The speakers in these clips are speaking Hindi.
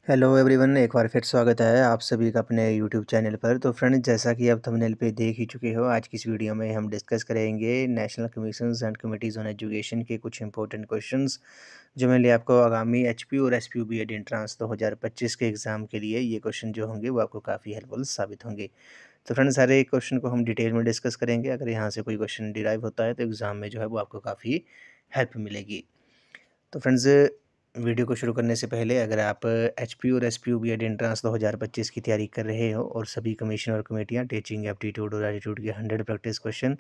हेलो एवरीवन, एक बार फिर स्वागत है आप सभी का अपने यूट्यूब चैनल पर। तो फ्रेंड्स, जैसा कि आप थंबनेल पे देख ही चुके हो, आज की इस वीडियो में हम डिस्कस करेंगे national commissions and committees on education के कुछ इंपॉर्टेंट क्वेश्चंस जो मैंने आपको आगामी एचपी और एसपीयू बीएड एंट्रेंस 2025 के एग्ज़ाम के लिए ये क्वेश्चन जो होंगे वो आपको काफ़ी हेल्पफुल साबित होंगे। तो फ्रेंड्स, सारे क्वेश्चन को हम डिटेल में डिस्कस करेंगे। अगर यहाँ से कोई क्वेश्चन डिराइव होता है तो एग्ज़ाम में जो है वो आपको काफ़ी हेल्प मिलेगी। तो फ्रेंड्स, वीडियो को शुरू करने से पहले अगर आप एचपी और एसपीयू बीएड एंट्रेंस 2025 की तैयारी कर रहे हो और सभी कमीशन और कमेटियाँ टीचिंग एप्टीट्यूड और एटीट्यूड के 100 प्रैक्टिस क्वेश्चन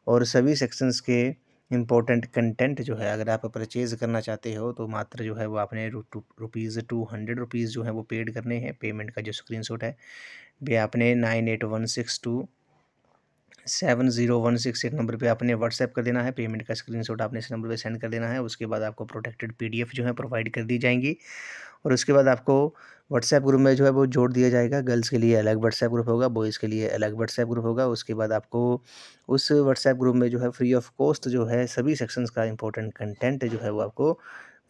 और सभी सेक्शंस के इम्पोर्टेंट कंटेंट जो है अगर आप परचेज़ करना चाहते हो तो मात्र जो है वो आपने ₹200 जो है वो पेड करने हैं। पेमेंट का जो स्क्रीनशॉट है वो आपने 9816270161 एक नंबर पे आपने व्हाट्सएप कर देना है। पेमेंट का स्क्रीनशॉट आपने इस नंबर पे सेंड कर देना है। उसके बाद आपको प्रोटेक्टेड पीडीएफ जो है प्रोवाइड कर दी जाएंगी और उसके बाद आपको व्हाट्सएप ग्रुप में जो है वो जोड़ दिया जाएगा। गर्ल्स के लिए अलग व्हाट्सएप ग्रुप होगा, बॉयज़ के लिए अलग व्हाट्सएप ग्रुप होगा। उसके बाद आपको उस व्हाट्सएप ग्रुप में जो है फ्री ऑफ कॉस्ट जो है सभी सेक्शंस का इंपॉर्टेंट कंटेंट जो है वो आपको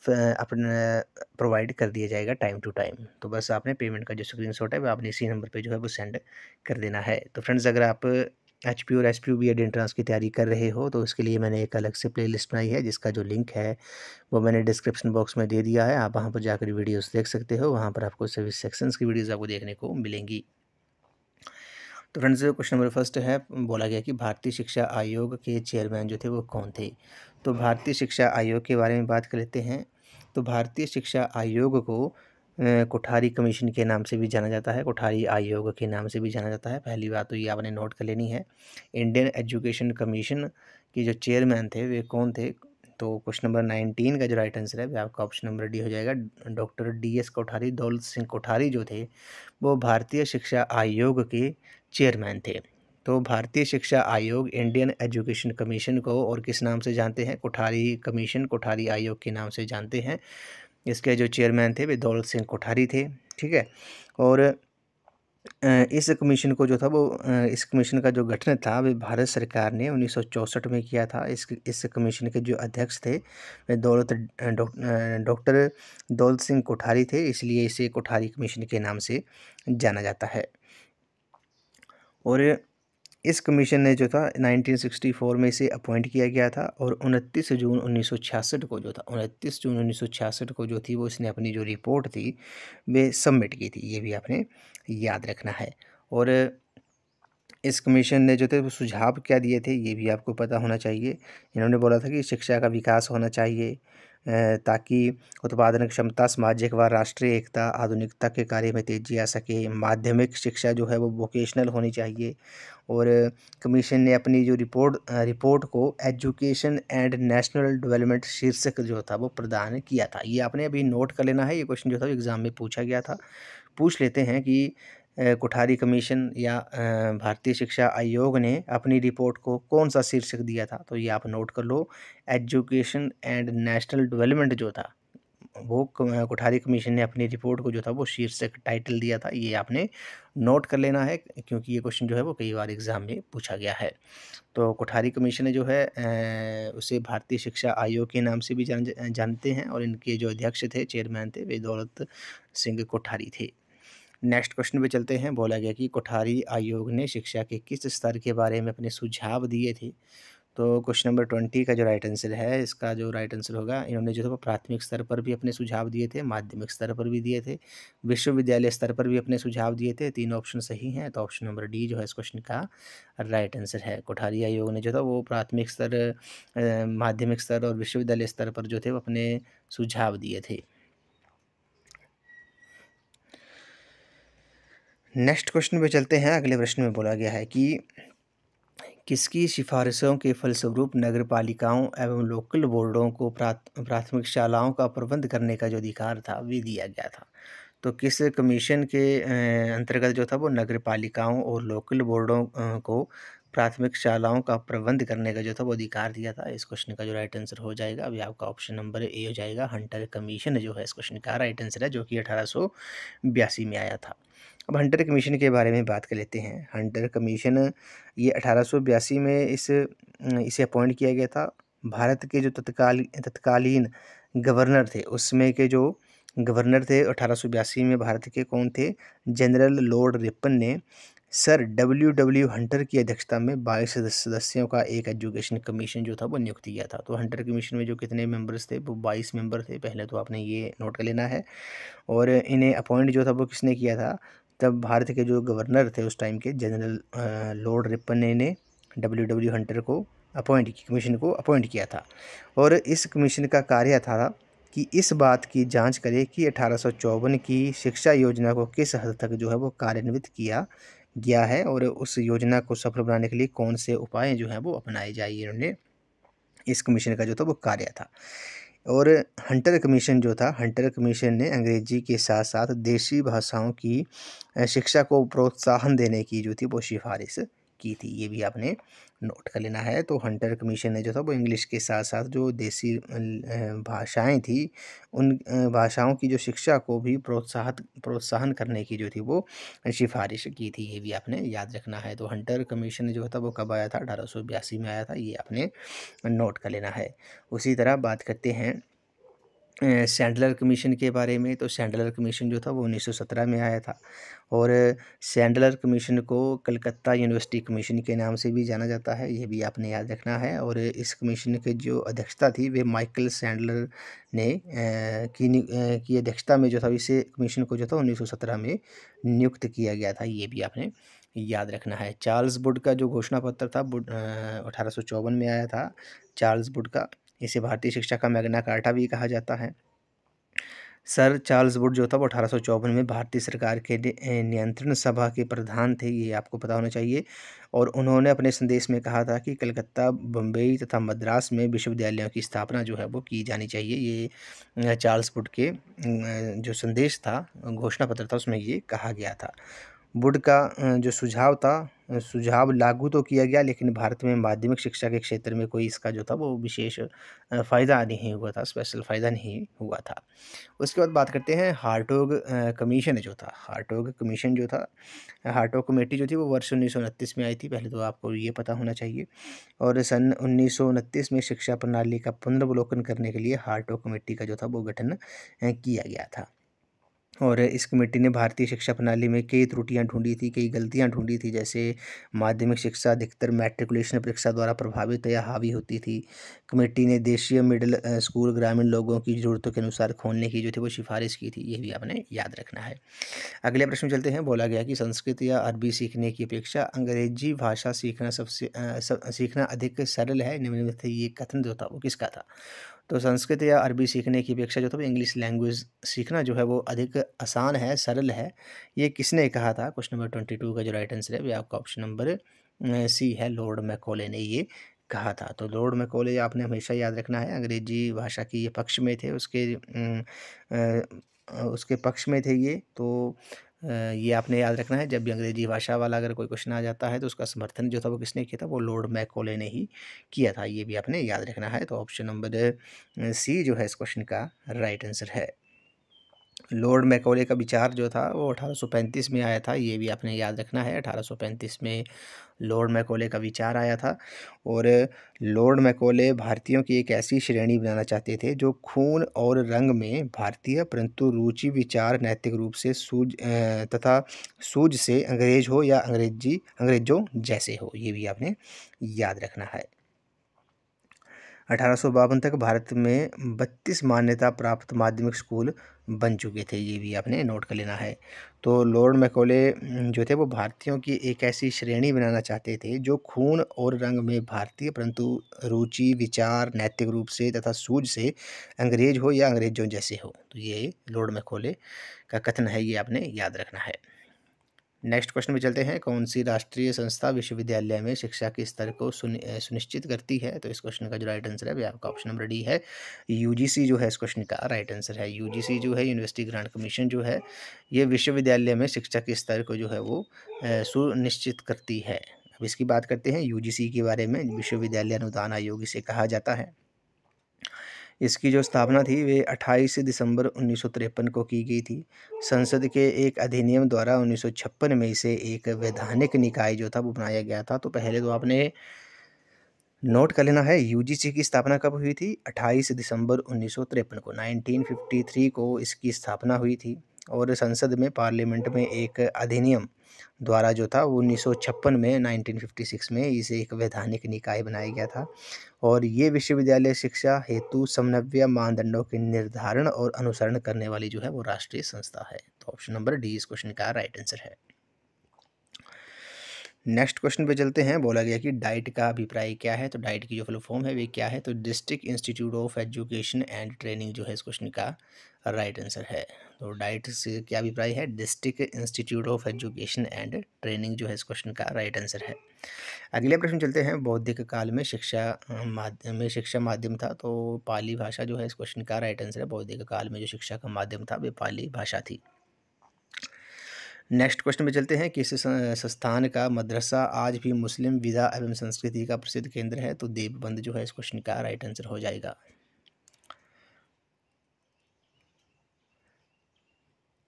अपने प्रोवाइड कर दिया जाएगा टाइम टू टाइम। तो बस आपने पेमेंट का जो स्क्रीनशॉट है वो आपने इसी नंबर पे जो है वो सेंड कर देना है। तो फ्रेंड्स, अगर आप एचपी और एसपीयू बीएड एंट्रेंस की तैयारी कर रहे हो तो उसके लिए मैंने एक अलग से प्लेलिस्ट बनाई है जिसका जो लिंक है वो मैंने डिस्क्रिप्शन बॉक्स में दे दिया है। आप वहाँ पर जाकर वीडियोस देख सकते हो। वहाँ पर आपको सभी सेक्शंस की वीडियोस आपको देखने को मिलेंगी। तो फ्रेंड्स, क्वेश्चन नंबर फर्स्ट है, बोला गया कि भारतीय शिक्षा आयोग के चेयरमैन जो थे वो कौन थे। तो भारतीय शिक्षा आयोग के बारे में बात कर लेते हैं। तो भारतीय शिक्षा आयोग को कोठारी कमीशन के नाम से भी जाना जाता है, कोठारी आयोग के नाम से भी जाना जाता है। पहली बात तो ये आपने नोट कर लेनी है। इंडियन एजुकेशन कमीशन के जो चेयरमैन थे वे कौन थे। तो क्वेश्चन नंबर 19 का जो राइट आंसर है वो आपका ऑप्शन नंबर डी हो जाएगा। डॉक्टर DS कोठारी, दौलत सिंह कोठारी जो थे वो भारतीय शिक्षा आयोग के चेयरमैन थे। तो भारतीय शिक्षा आयोग इंडियन एजुकेशन कमीशन को और किस नाम से जानते हैं, कोठारी कमीशन, कोठारी आयोग के नाम से जानते हैं। इसके जो चेयरमैन थे वे दौलत सिंह कोठारी थे। ठीक है। और इस कमीशन को जो था वो इस कमीशन का जो गठन था वे भारत सरकार ने 1964 में किया था। इस कमीशन के जो अध्यक्ष थे वे डॉक्टर दौलत सिंह कोठारी थे, इसलिए इसे कोठारी कमीशन के नाम से जाना जाता है। और इस कमीशन ने जो था 1964 में इसे अपॉइंट किया गया था और 29 जून 1966 को जो था 29 जून 1966 को जो थी वो इसने अपनी जो रिपोर्ट थी वे सबमिट की थी। ये भी आपने याद रखना है। और इस कमीशन ने जो थे वो सुझाव क्या दिए थे ये भी आपको पता होना चाहिए। इन्होंने बोला था कि शिक्षा का विकास होना चाहिए ताकि उत्पादन क्षमता, सामाजिक व राष्ट्रीय एकता, आधुनिकता के कार्य में तेजी आ सके। माध्यमिक शिक्षा जो है वो वोकेशनल होनी चाहिए। और कमीशन ने अपनी जो रिपोर्ट को एजुकेशन एंड नेशनल डेवलपमेंट शीर्षक जो था वो प्रदान किया था। ये आपने अभी नोट कर लेना है। ये क्वेश्चन जो था एग्ज़ाम में पूछा गया था। पूछ लेते हैं कि कोठारी कमीशन या भारतीय शिक्षा आयोग ने अपनी रिपोर्ट को कौन सा शीर्षक दिया था। तो ये आप नोट कर लो, एजुकेशन एंड नेशनल डेवलपमेंट जो था वो कोठारी कमीशन ने अपनी रिपोर्ट को जो था वो शीर्षक टाइटल दिया था। ये आपने नोट कर लेना है क्योंकि ये क्वेश्चन जो है वो कई बार एग्जाम में पूछा गया है। तो कोठारी कमीशन ने जो है उसे भारतीय शिक्षा आयोग के नाम से भी जानते हैं और इनके जो अध्यक्ष थे, चेयरमैन थे, वे दौलत सिंह कोठारी थे। नेक्स्ट क्वेश्चन पे चलते हैं। बोला गया कि कोठारी आयोग ने शिक्षा के किस स्तर के बारे में अपने सुझाव दिए थे। तो क्वेश्चन नंबर 20 का जो राइट आंसर है, इसका जो राइट आंसर होगा, इन्होंने जो है वो प्राथमिक स्तर पर भी अपने सुझाव दिए थे, माध्यमिक स्तर पर भी दिए थे, विश्वविद्यालय स्तर पर भी अपने सुझाव दिए थे। तीनों ऑप्शन सही हैं। तो ऑप्शन नंबर डी जो है इस क्वेश्चन का राइट आंसर है। कोठारी आयोग ने जो था वो प्राथमिक स्तर, माध्यमिक स्तर और विश्वविद्यालय स्तर पर जो थे वो अपने सुझाव दिए थे। नेक्स्ट क्वेश्चन पे चलते हैं। अगले प्रश्न में बोला गया है कि किसकी सिफारिशों के फलस्वरूप नगरपालिकाओं एवं लोकल बोर्डों को प्राथमिक शालाओं का प्रबंध करने का जो अधिकार था वे दिया गया था। तो किस कमीशन के अंतर्गत जो था वो नगरपालिकाओं और लोकल बोर्डों को प्राथमिक शालाओं का प्रबंध करने का जो था वो अधिकार दिया था। इस क्वेश्चन का जो राइट आंसर हो जाएगा अभी आपका ऑप्शन नंबर ए हो जाएगा। हंटर कमीशन जो है इस क्वेश्चन का राइट आंसर है, जो कि 1882 में आया था। अब हंटर कमीशन के बारे में बात कर लेते हैं। हंटर कमीशन ये 1882 में इसे अपॉइंट किया गया था। भारत के जो तत्कालीन गवर्नर थे उसमें के जो गवर्नर थे 1882 में भारत के कौन थे? जनरल लॉर्ड रिपन ने सर डब्ल्यू हंटर की अध्यक्षता में 22 सदस्यों का एक एजुकेशन कमीशन जो था वो नियुक्त किया था। तो हंटर कमीशन में जो कितने मेंबर्स थे वो 22 मेंबर थे। पहले तो आपने ये नोट कर लेना है। और इन्हें अपॉइंट जो था वो किसने किया था? तब भारत के जो गवर्नर थे उस टाइम के जनरल लॉर्ड रिपन ने इन्हें डब्ल्यू हंटर को कमीशन को अपॉइंट किया था। और इस कमीशन का कार्य था कि इस बात की जांच करे कि 1854 की शिक्षा योजना को किस हद तक जो है वो कार्यान्वित किया गया है और उस योजना को सफल बनाने के लिए कौन से उपाय जो हैं वो अपनाए जाए। इन्होंने इस कमीशन का जो था वो कार्य था। और हंटर कमीशन जो था, हंटर कमीशन ने अंग्रेजी के साथ साथ देशी भाषाओं की शिक्षा को प्रोत्साहन देने की जो थी वो सिफारिश की थी। ये भी आपने नोट कर लेना है। तो हंटर कमीशन ने जो था वो इंग्लिश के साथ साथ जो देसी भाषाएं थी उन भाषाओं की जो शिक्षा को भी प्रोत्साहन करने की जो थी वो सिफारिश की थी। ये भी आपने याद रखना है। तो हंटर कमीशन जो था वो कब आया था? 1882 में आया था। ये आपने नोट कर लेना है। उसी तरह बात करते हैं सैंडलर कमीशन के बारे में। तो सैंडलर कमीशन जो था वो 1917 में आया था। और सैंडलर कमीशन को कलकत्ता यूनिवर्सिटी कमीशन के नाम से भी जाना जाता है। ये भी आपने याद रखना है। और इस कमीशन की जो अध्यक्षता थी वे माइकल सैंडलर ने की अध्यक्षता में जो था इसे कमीशन को जो था 1917 में नियुक्त किया गया था। ये भी आपने याद रखना है। चार्ल्स वुड का जो घोषणा पत्र था 1854 में आया था। चार्ल्स वुड का, इसे भारतीय शिक्षा का मैग्ना कार्टा भी कहा जाता है। सर चार्ल्स वुड जो था वो 1854 में भारतीय सरकार के नियंत्रण सभा के प्रधान थे। ये आपको पता होना चाहिए। और उन्होंने अपने संदेश में कहा था कि कलकत्ता, बम्बई तथा मद्रास में विश्वविद्यालयों की स्थापना जो है वो की जानी चाहिए। ये चार्ल्स वुड के जो संदेश था, घोषणा पत्र था, उसमें ये कहा गया था। वुड का जो सुझाव था, सुझाव लागू तो किया गया लेकिन भारत में माध्यमिक शिक्षा के क्षेत्र में कोई इसका जो था वो विशेष फ़ायदा नहीं हुआ था, स्पेशल फ़ायदा नहीं हुआ था। उसके बाद बात करते हैं हार्टोग कमीशन जो था। हार्टोग कमीशन जो था, हार्टोग कमेटी जो थी वो वर्ष 1929 में आई थी। पहले तो आपको ये पता होना चाहिए। और सन 1929 में शिक्षा प्रणाली का पुनर्वलोकन करने के लिए हार्टोग कमेटी का जो था वो गठन किया गया था। और इस कमेटी ने भारतीय शिक्षा प्रणाली में कई त्रुटियां ढूंढी थी, कई गलतियां ढूंढी थी। जैसे माध्यमिक शिक्षा अधिकतर मैट्रिकुलेशन परीक्षा द्वारा प्रभावित या हावी होती थी। कमेटी ने देशीय मिडिल स्कूल ग्रामीण लोगों की ज़रूरतों के अनुसार खोलने की जो थी वो सिफारिश की थी। ये भी आपने याद रखना है। अगले प्रश्न में चलते हैं। बोला गया कि संस्कृत या अरबी सीखने की अपेक्षा अंग्रेजी भाषा सीखना अधिक सरल है। निम्न में से ये कथन जो था वो किसका था? तो संस्कृत या अरबी सीखने की अपेक्षा जो था वो इंग्लिश लैंग्वेज सीखना जो है वो अधिक आसान है, सरल है। ये किसने कहा था? क्वेश्चन नंबर 22 का जो राइट आंसर है वो आपका ऑप्शन नंबर सी है, लॉर्ड मैकॉले ने ये कहा था। तो लॉर्ड मैकॉले आपने हमेशा याद रखना है, अंग्रेजी भाषा की ये पक्ष में थे, उसके पक्ष में थे ये। तो ये आपने याद रखना है। जब भी अंग्रेजी भाषा वाला अगर कोई क्वेश्चन आ जाता है तो उसका समर्थन जो था वो किसने किया था? वो लॉर्ड मैकॉले ने ही किया था। ये भी आपने याद रखना है। तो ऑप्शन नंबर सी जो है इस क्वेश्चन का राइट आंसर है। लॉर्ड मैकॉले का विचार जो था वो 1835 में आया था। ये भी आपने याद रखना है। 1835 में लॉर्ड मैकॉले का विचार आया था। और लॉर्ड मैकॉले भारतीयों की एक ऐसी श्रेणी बनाना चाहते थे जो खून और रंग में भारतीय परंतु रुचि, विचार, नैतिक रूप से तथा सूझ से अंग्रेज हो या अंग्रेजों जैसे हो। ये भी आपने याद रखना है। 1852 तक भारत में 32 मान्यता प्राप्त माध्यमिक स्कूल बन चुके थे। ये भी आपने नोट कर लेना है। तो लॉर्ड मैकॉले जो थे वो भारतीयों की एक ऐसी श्रेणी बनाना चाहते थे जो खून और रंग में भारतीय परंतु रुचि, विचार, नैतिक रूप से तथा सूझ से अंग्रेज हो या अंग्रेजों जैसे हो। तो ये लॉर्ड मैकॉले का कथन है, ये आपने याद रखना है। नेक्स्ट क्वेश्चन में चलते हैं। कौन सी राष्ट्रीय संस्था विश्वविद्यालय में शिक्षा के स्तर को सुनिश्चित करती है? तो इस क्वेश्चन का जो राइट आंसर है वो आपका ऑप्शन नंबर डी है, यूजीसी जो है इस क्वेश्चन का राइट आंसर है। यूजीसी जो है, यूनिवर्सिटी ग्रांट कमीशन जो है, ये विश्वविद्यालय में शिक्षा के स्तर को जो है वो सुनिश्चित करती है। अब इसकी बात करते हैं यूजीसी के बारे में। विश्वविद्यालय अनुदान आयोग इसे कहा जाता है। इसकी जो स्थापना थी वे 28 दिसंबर 1953 को की गई थी। संसद के एक अधिनियम द्वारा 1956 में इसे एक वैधानिक निकाय जो था वो बनाया गया था। तो पहले तो आपने नोट कर लेना है, यूजीसी की स्थापना कब हुई थी? 28 दिसंबर 1953 को, 1953 को इसकी स्थापना हुई थी। और संसद में, पार्लियामेंट में एक अधिनियम द्वारा जो था वो 1956 में, 1956 में इसे एक वैधानिक निकाय बनाया गया था। और ये विश्वविद्यालय शिक्षा हेतु समन्वय मानदंडों के निर्धारण और अनुसरण करने वाली जो है वो राष्ट्रीय संस्था है। तो ऑप्शन नंबर डी इस क्वेश्चन का राइट आंसर है। नेक्स्ट क्वेश्चन पे चलते हैं। बोला गया कि डाइट का अभिप्राय क्या है? तो डाइट की जो फुल फॉर्म है वे क्या है? तो district institute of education and training जो है इस क्वेश्चन का राइट आंसर है। तो डाइट से क्या अभिप्राय है? District institute of education and training जो है इस क्वेश्चन का राइट आंसर है। अगले प्रश्न चलते हैं। बौद्धिक काल में शिक्षा माध्यम था, तो पाली भाषा जो है इस क्वेश्चन का राइट आंसर है। बौद्धिक काल में जो शिक्षा का माध्यम था वे पाली भाषा थी। नेक्स्ट क्वेश्चन पे चलते हैं। किस संस्थान का मदरसा आज भी मुस्लिम विधा एवं संस्कृति का प्रसिद्ध केंद्र है? तो देवबंद जो है इस क्वेश्चन का राइट आंसर हो जाएगा।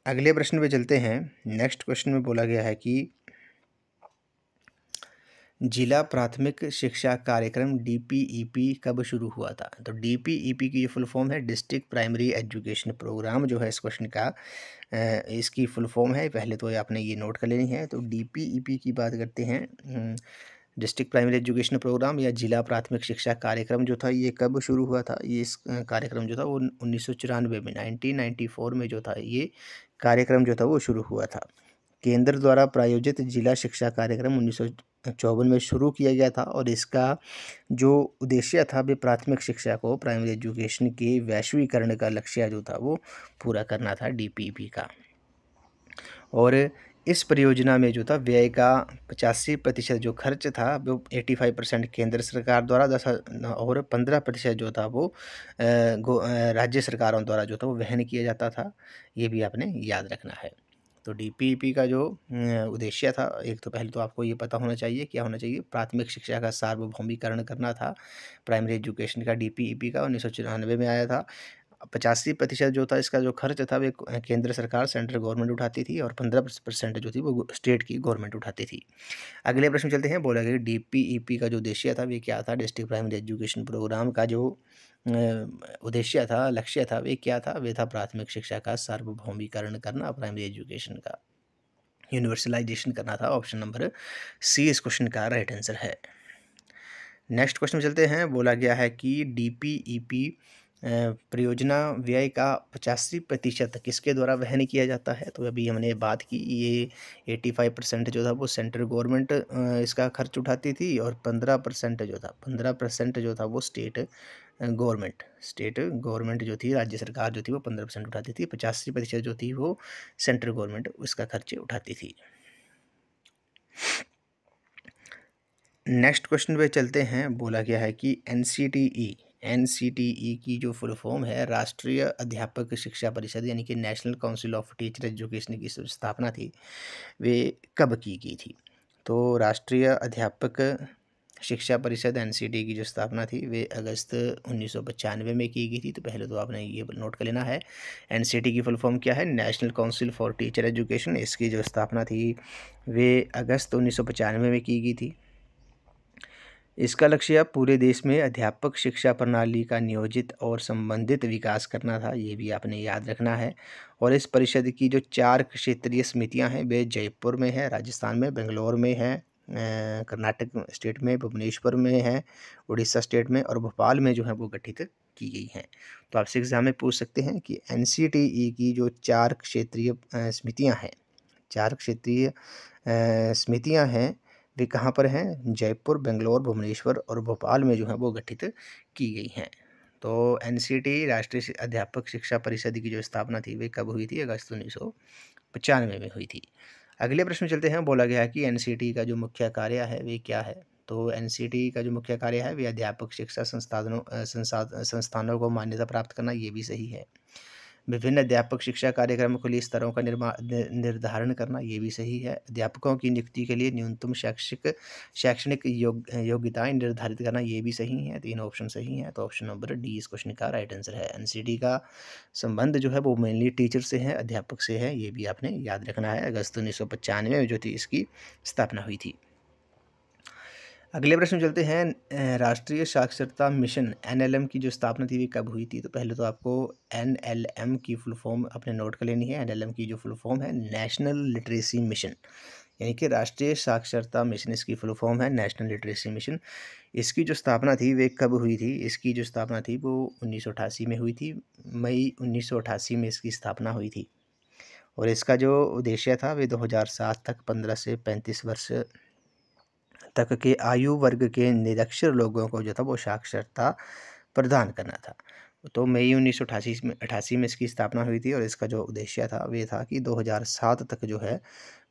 अगले प्रश्न पे चलते हैं। नेक्स्ट क्वेश्चन में बोला गया है कि जिला प्राथमिक शिक्षा कार्यक्रम डीपीईपी कब शुरू हुआ था? तो डीपीईपी की फुल फॉर्म है डिस्ट्रिक्ट प्राइमरी एजुकेशन प्रोग्राम जो है इस क्वेश्चन का इसकी फुल फॉर्म है। पहले तो आपने ये नोट कर लेनी है। तो डीपीईपी की बात करते हैं, डिस्ट्रिक्ट प्राइमरी एजुकेशन प्रोग्राम या जिला प्राथमिक शिक्षा कार्यक्रम जो था ये कब शुरू हुआ था? ये इस कार्यक्रम जो था वो 1994 में, 1994 में जो था ये कार्यक्रम जो था वो शुरू हुआ था। केंद्र द्वारा प्रायोजित जिला शिक्षा कार्यक्रम 1954 में शुरू किया गया था। और इसका जो उद्देश्य था वे प्राथमिक शिक्षा को, प्राइमरी एजुकेशन के वैश्वीकरण का लक्ष्य जो था वो पूरा करना था डीपीपी का। और इस परियोजना में जो था व्यय का 85% जो खर्च था वो 85% केंद्र सरकार द्वारा और 15% जो था वो राज्य सरकारों द्वारा जो था वो वहन किया जाता था। ये भी आपने याद रखना है। तो डीपीईपी का जो उद्देश्य था, एक तो पहले तो आपको ये पता होना चाहिए क्या होना चाहिए, प्राथमिक शिक्षा का सार्वभौमिकरण करना था। प्राइमरी एजुकेशन का डीपीईपी का 1994 में आया था। 85% जो था इसका जो खर्च था वे केंद्र सरकार, सेंट्रल गवर्नमेंट उठाती थी, और 15% जो थी वो स्टेट की गवर्नमेंट उठाती थी। अगले प्रश्न चलते हैं। बोला गया डीपीईपी का जो उद्देश्य था वे क्या था? डिस्ट्रिक्ट प्राइमरी एजुकेशन प्रोग्राम का जो उद्देश्य था, लक्ष्य था, वे क्या था? वे था प्राथमिक शिक्षा का सार्वभौमिकरण करना, प्राइमरी एजुकेशन का यूनिवर्सलाइजेशन करना था। ऑप्शन नंबर सी इस क्वेश्चन का राइट आंसर है। नेक्स्ट क्वेश्चन चलते हैं। बोला गया है कि डीपीईपी परियोजना व्यय का 85% किसके द्वारा वहन किया जाता है? तो अभी हमने बात की, ये 85% जो था वो सेंट्रल गवर्नमेंट इसका खर्च उठाती थी, और 15% जो था वो स्टेट गवर्नमेंट जो थी, राज्य सरकार जो थी वो 15% उठाती थी। 85% जो थी वो सेंट्रल गवर्नमेंट उसका खर्च उठाती थी। नेक्स्ट क्वेश्चन पे चलते हैं। बोला गया है कि एनसीटीई की जो फुल फॉर्म है, राष्ट्रीय अध्यापक शिक्षा परिषद यानी कि national council of teacher education की स्थापना थी वे कब की गई थी? तो राष्ट्रीय अध्यापक शिक्षा परिषद एनसीटी की जो स्थापना थी वे अगस्त 1995 में की गई थी। तो पहले तो आपने ये नोट कर लेना है, एनसीटी की फुल फॉर्म क्या है? National council for teacher education. इसकी जो स्थापना थी वे अगस्त 1995 में की गई थी। इसका लक्ष्य पूरे देश में अध्यापक शिक्षा प्रणाली का नियोजित और संबंधित विकास करना था। ये भी आपने याद रखना है। और इस परिषद की जो 4 क्षेत्रीय समितियां हैं वे जयपुर में है, राजस्थान में, बेंगलोर में है, कर्नाटक स्टेट में, भुवनेश्वर में है, उड़ीसा स्टेट में, और भोपाल में जो है वो गठित की गई हैं। तो आपसे एग्जाम में पूछ सकते हैं कि एनसीटीई की जो 4 क्षेत्रीय समितियाँ हैं, 4 क्षेत्रीय समितियाँ हैं वे कहाँ पर हैं? जयपुर, बेंगलोर, भुवनेश्वर और भोपाल में जो है वो गठित की गई हैं। तो एनसीटी राष्ट्रीय अध्यापक शिक्षा परिषद की जो स्थापना थी वे कब हुई थी? अगस्त 1995 में हुई थी। अगले प्रश्न चलते हैं। बोला गया है कि एनसीटी का जो मुख्य कार्य है वे क्या है? तो एनसीटी का जो मुख्य कार्य है वे अध्यापक शिक्षा संस्थानों को मान्यता प्राप्त करना, ये भी सही है। विभिन्न अध्यापक शिक्षा कार्यक्रमों के लिए स्तरों का निर्धारण करना, ये भी सही है। अध्यापकों की नियुक्ति के लिए न्यूनतम शैक्षणिक योग्यताएं निर्धारित करना, ये भी सही है। 3 ऑप्शन सही हैं। तो ऑप्शन नंबर डी इस क्वेश्चन का राइट आंसर है। एनसीटी का संबंध जो है वो मेनली टीचर से है, अध्यापक से है, ये भी आपने याद रखना है। अगस्त 1995 में जो थी इसकी स्थापना हुई थी। अगले प्रश्न में चलते हैं। राष्ट्रीय साक्षरता मिशन एनएलएम की जो स्थापना थी वे कब हुई थी? तो पहले तो आपको एनएलएम की फुल फॉर्म अपने नोट कर लेनी है। एनएलएम की जो फुल फॉर्म है नेशनल लिटरेसी मिशन, यानी कि राष्ट्रीय साक्षरता मिशन, इसकी फुल फॉर्म है नेशनल लिटरेसी मिशन। इसकी जो स्थापना थी वे कब हुई थी? इसकी जो स्थापना थी वो 1988 में हुई थी। मई 1988 में इसकी स्थापना हुई थी। और इसका जो उद्देश्य था वे 2007 तक 15 से 35 वर्ष तक के आयु वर्ग के निरक्षर लोगों को जो था वो साक्षरता प्रदान करना था। तो मई 1988 में इसकी स्थापना हुई थी और इसका जो उद्देश्य था वे था कि 2007 तक जो है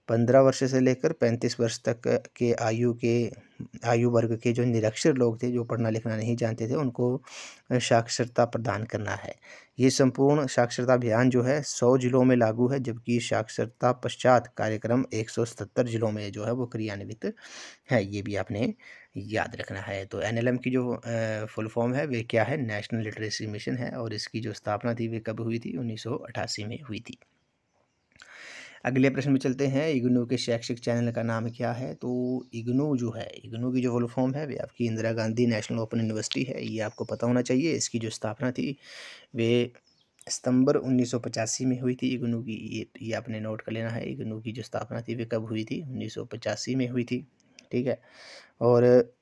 15 वर्ष से लेकर 35 वर्ष तक के आयु वर्ग के जो निरक्षर लोग थे, जो पढ़ना लिखना नहीं जानते थे, उनको साक्षरता प्रदान करना है। ये संपूर्ण साक्षरता अभियान जो है 100 जिलों में लागू है, जबकि साक्षरता पश्चात कार्यक्रम 177 जिलों में जो है वो क्रियान्वित है। ये भी आपने याद रखना है। तो एनएलएम की जो फुल फॉर्म है वे क्या है? नेशनल लिटरेसी मिशन है। और इसकी जो स्थापना थी वे कब हुई थी? 1988 में हुई थी। अगले प्रश्न में चलते हैं। इग्नू के शैक्षिक चैनल का नाम क्या है? तो इग्नू जो है, इग्नू की जो फुल फॉर्म है वे आपकी Indira Gandhi national open university है। ये आपको पता होना चाहिए। इसकी जो स्थापना थी वे सितंबर 1985 में हुई थी। इग्नू की ये आपने नोट कर लेना है। इग्नू की जो स्थापना थी वे कब हुई थी? 1985 में हुई थी। ठीक है। और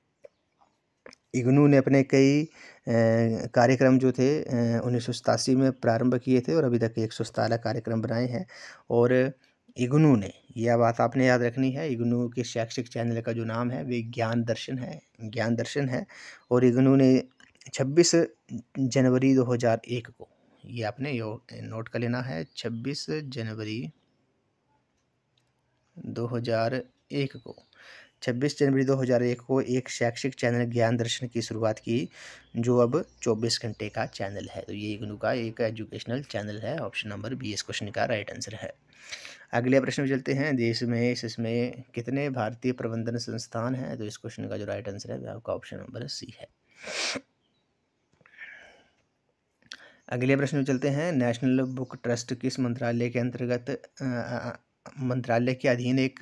इग्नू ने अपने कई कार्यक्रम जो थे 1987 में प्रारंभ किए थे और अभी तक 117 कार्यक्रम बनाए हैं। और इग्नू ने, यह बात आपने याद रखनी है, इग्नू के शैक्षिक चैनल का जो नाम है वे ज्ञान दर्शन है, ज्ञान दर्शन है। और इग्नू ने 26 जनवरी 2001 को, ये आपने नोट कर लेना है, 26 जनवरी 2001 को, 26 जनवरी 2001 को एक शैक्षिक चैनल ज्ञान दर्शन की शुरुआत की, जो अब 24 घंटे का चैनल है। तो ये इग्नू का एक एजुकेशनल चैनल है। ऑप्शन नंबर बी इस क्वेश्चन का राइट आंसर है। अगले प्रश्न में चलते हैं। देश में इसमें कितने भारतीय प्रबंधन संस्थान हैं? तो इस क्वेश्चन का जो राइट आंसर है वह आपका ऑप्शन नंबर सी है। अगले प्रश्न में चलते हैं। नेशनल बुक ट्रस्ट किस मंत्रालय के अंतर्गत मंत्रालय के अधीन एक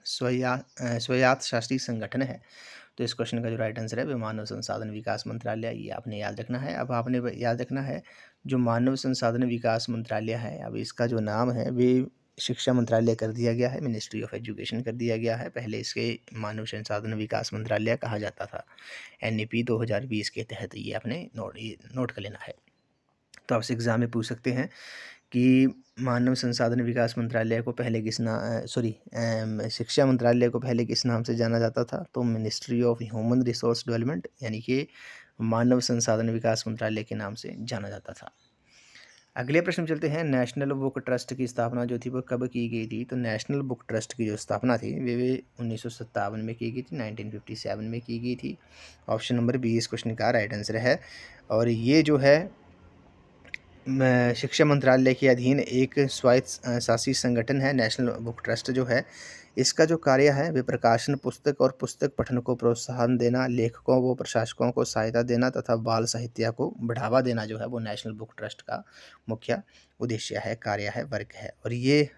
स्वायत्त शासी संगठन है? तो इस क्वेश्चन का जो राइट आंसर है वह मानव संसाधन विकास मंत्रालय। ये आपने याद रखना है। अब आपने याद रखना है जो मानव संसाधन विकास मंत्रालय है, अब इसका जो नाम है वे शिक्षा मंत्रालय कर दिया गया है, मिनिस्ट्री ऑफ एजुकेशन कर दिया गया है। पहले इसके मानव संसाधन विकास मंत्रालय कहा जाता था। NEP 2020 के तहत ये आपने नोट कर लेना है। तो आपसे एग्जाम में पूछ सकते हैं कि मानव संसाधन विकास मंत्रालय को पहले शिक्षा मंत्रालय को पहले किस नाम से जाना जाता था? तो ministry of human resource development, यानी कि मानव संसाधन विकास मंत्रालय के नाम से जाना जाता था। अगले प्रश्न में चलते हैं। नेशनल बुक ट्रस्ट की स्थापना जो थी वो कब की गई थी? तो नेशनल बुक ट्रस्ट की जो स्थापना थी वे 1957 में की गई थी, 1957 में की गई थी। ऑप्शन नंबर बी इस क्वेश्चन का राइट आंसर है। और ये जो है शिक्षा मंत्रालय के अधीन एक स्वायत्त शासी संगठन है। नेशनल बुक ट्रस्ट जो है, इसका जो कार्य है वे प्रकाशन, पुस्तक और पुस्तक पठन को प्रोत्साहन देना, लेखकों व प्रशासकों को सहायता देना तथा बाल साहित्य को बढ़ावा देना जो है वो नेशनल बुक ट्रस्ट का मुख्य उद्देश्य है, कार्य है, वर्क है। और ये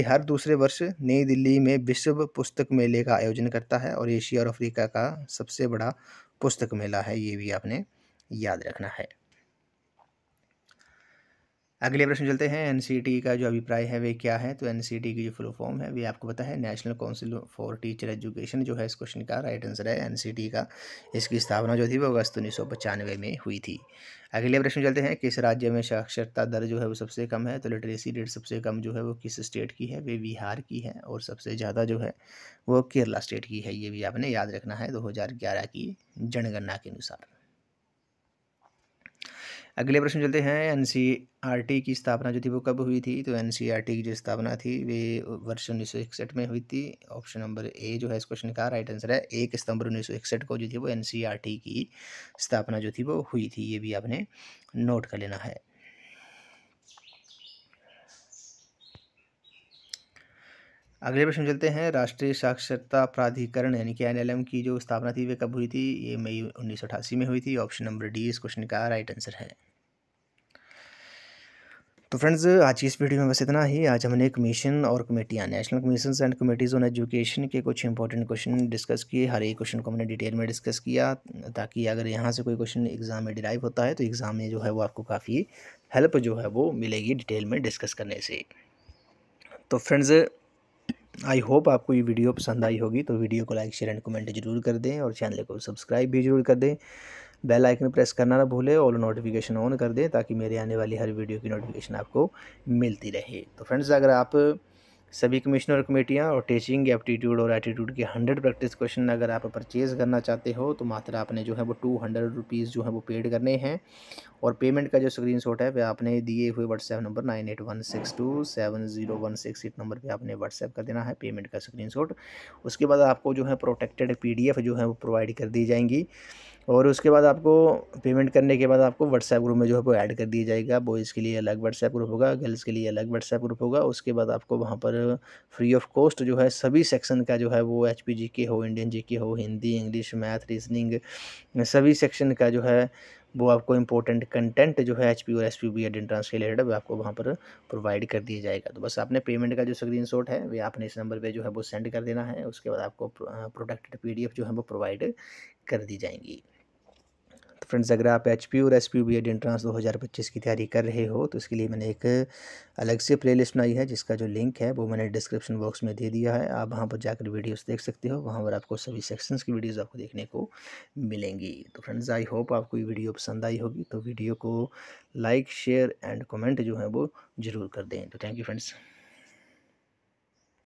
हर दूसरे वर्ष नई दिल्ली में विश्व पुस्तक मेले का आयोजन करता है और एशिया और अफ्रीका का सबसे बड़ा पुस्तक मेला है। ये भी आपने याद रखना है। अगले प्रश्न चलते हैं। एनसीटी का जो अभिप्राय है वे क्या है? तो एनसीटी की जो फुल फॉर्म है वे आपको पता है, national council for teacher education जो है इस क्वेश्चन का राइट आंसर है एनसीटी का। इसकी स्थापना जो थी वो अगस्त 1995 में हुई थी। अगले प्रश्न चलते हैं। किस राज्य में साक्षरता दर जो है वो सबसे कम है? तो लिटरेसी रेट सबसे कम जो है वो किस स्टेट की है? वे बिहार की है। और सबसे ज़्यादा जो है वो केरला स्टेट की है। ये भी आपने याद रखना है 2011 की जनगणना के अनुसार। अगले प्रश्न चलते हैं। एनसीईआरटी की स्थापना जो थी वो कब हुई थी? तो एनसीईआरटी की जो स्थापना थी वे वर्ष 1961 में हुई थी। ऑप्शन नंबर ए जो है इस क्वेश्चन का राइट आंसर है। 1 सितंबर 1961 को जो थी वो एनसीईआरटी की स्थापना जो थी वो हुई थी। ये भी आपने नोट कर लेना है। अगले प्रश्न चलते हैं। राष्ट्रीय साक्षरता प्राधिकरण यानी कि NLM की जो स्थापना थी वे कब हुई थी? ये मई 1988 में हुई थी। ऑप्शन नंबर डी इस क्वेश्चन का राइट आंसर है। तो फ्रेंड्स आज की इस वीडियो में बस इतना ही। आज हमने कमीशन और कमेटियाँ, national commissions and committees on education के कुछ इंपॉर्टेंट क्वेश्चन डिस्कस किए। हर एक क्वेश्चन को हमने डिटेल में डिस्कस किया, ताकि अगर यहाँ से कोई क्वेश्चन एग्ज़ाम में डिराइव होता है तो एग्ज़ाम में जो है वो आपको काफ़ी हेल्प जो है वो मिलेगी डिटेल में डिस्कस करने से। तो फ्रेंड्स आई होप आपको ये वीडियो पसंद आई होगी, तो वीडियो को लाइक शेयर एंड कमेंट जरूर कर दें और चैनल को सब्सक्राइब भी जरूर कर दें। बेल आइकन प्रेस करना ना भूलें और नोटिफिकेशन ऑन कर दें, ताकि मेरे आने वाली हर वीडियो की नोटिफिकेशन आपको मिलती रहे। तो फ्रेंड्स अगर आप सभी कमिश्नर कमेटियाँ और टीचिंग एप्टीट्यूड और एटीट्यूड के 100 प्रैक्टिस क्वेश्चन अगर आप परचेज़ करना चाहते हो, तो मात्र आपने जो है वो 200 रुपीज़ जो है वो पेड करने हैं। और पेमेंट का जो स्क्रीनशॉट है वह आपने दिए हुए व्हाट्सएप नंबर 9816270168 नंबर पे आपने व्हाट्सएप कर देना है पेमेंट का स्क्रीनशॉट। उसके बाद आपको जो है प्रोटेक्टेड पीडीएफ जो है वो प्रोवाइड कर दी जाएंगी। और उसके बाद आपको पेमेंट करने के बाद आपको व्हाट्सएप ग्रुप में जो है वो ऐड कर दिया जाएगा। बॉयज़ के लिए अलग व्हाट्सएप ग्रुप होगा, गर्ल्स के लिए अलग व्हाट्सएप ग्रुप होगा। उसके बाद आपको वहाँ पर फ्री ऑफ कॉस्ट जो है सभी सेक्शन का जो है वो एचपी जीके हो, इंडियन जीके हो, हिंदी, इंग्लिश, मैथ, रीजनिंग, सभी सेक्शन का जो है वो आपको इम्पोर्टेंट कंटेंट जो है एचपी और एसपीबी एंट्रेंस के रिलेटेड वो आपको वहाँ पर प्रोवाइड कर दिया जाएगा। तो बस आपने पेमेंट का जो स्क्रीनशॉट है वो आपने इस नंबर पे जो है वो सेंड कर देना है। उसके बाद आपको प्रोटेक्टेड पीडीएफ जो है वो प्रोवाइड कर दी जाएंगी। तो फ्रेंड्स अगर आप एचपी और एसपीबी एंट्रेंस 2025 की तैयारी कर रहे हो, तो इसके लिए मैंने एक अलग से प्लेलिस्ट बनाई है, जिसका जो लिंक है वो मैंने डिस्क्रिप्शन बॉक्स में दे दिया है। आप वहाँ पर जाकर वीडियोस देख सकते हो, वहाँ पर आपको सभी सेक्शंस की वीडियोस आपको देखने को मिलेंगी। तो फ्रेंड्स आई होप आपको ये वीडियो पसंद आई होगी, तो वीडियो को लाइक शेयर एंड कमेंट जो है वो ज़रूर कर दें। तो थैंक यू फ्रेंड्स।